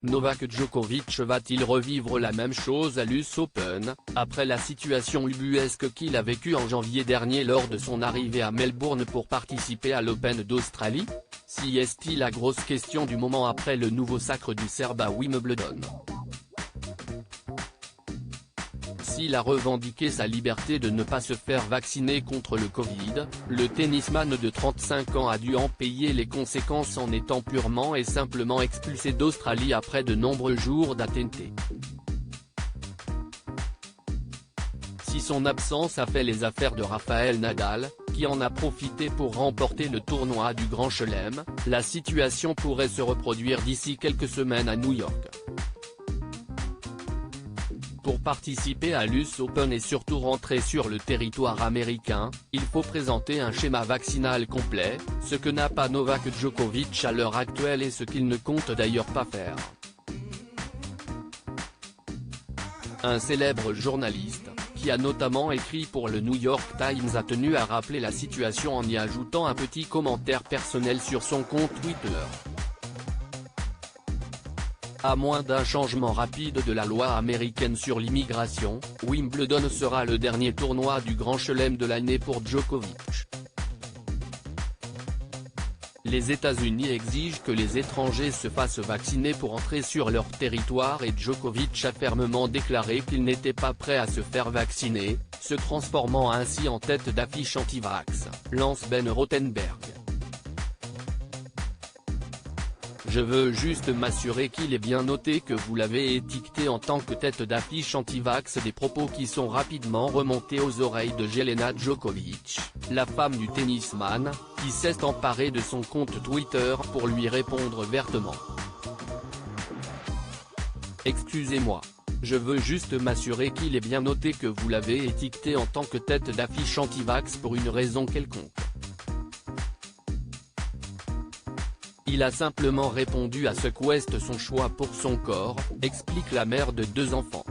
Novak Djokovic va-t-il revivre la même chose à l'US Open, après la situation ubuesque qu'il a vécue en janvier dernier lors de son arrivée à Melbourne pour participer à l'Open d'Australie? Si est-il la grosse question du moment après le nouveau sacre du Serbe à Wimbledon. S'il a revendiqué sa liberté de ne pas se faire vacciner contre le Covid, le tennisman de 35 ans a dû en payer les conséquences en étant purement et simplement expulsé d'Australie après de nombreux jours d'attente. Si son absence a fait les affaires de Rafael Nadal, qui en a profité pour remporter le tournoi du Grand Chelem, la situation pourrait se reproduire d'ici quelques semaines à New York. Pour participer à l'US Open et surtout rentrer sur le territoire américain, il faut présenter un schéma vaccinal complet, ce que n'a pas Novak Djokovic à l'heure actuelle et ce qu'il ne compte d'ailleurs pas faire. Un célèbre journaliste, qui a notamment écrit pour le New York Times, a tenu à rappeler la situation en y ajoutant un petit commentaire personnel sur son compte Twitter. À moins d'un changement rapide de la loi américaine sur l'immigration, Wimbledon sera le dernier tournoi du Grand Chelem de l'année pour Djokovic. Les États-Unis exigent que les étrangers se fassent vacciner pour entrer sur leur territoire et Djokovic a fermement déclaré qu'il n'était pas prêt à se faire vacciner, se transformant ainsi en tête d'affiche anti-vax, lance Ben Rothenberg. Je veux juste m'assurer qu'il est bien noté que vous l'avez étiqueté en tant que tête d'affiche anti-vax, des propos qui sont rapidement remontés aux oreilles de Jelena Djokovic, la femme du tennisman, qui s'est emparée de son compte Twitter pour lui répondre vertement. Excusez-moi. Je veux juste m'assurer qu'il est bien noté que vous l'avez étiqueté en tant que tête d'affiche anti-vax pour une raison quelconque. Il a simplement répondu à ce qu'est son choix pour son corps, explique la mère de 2 enfants.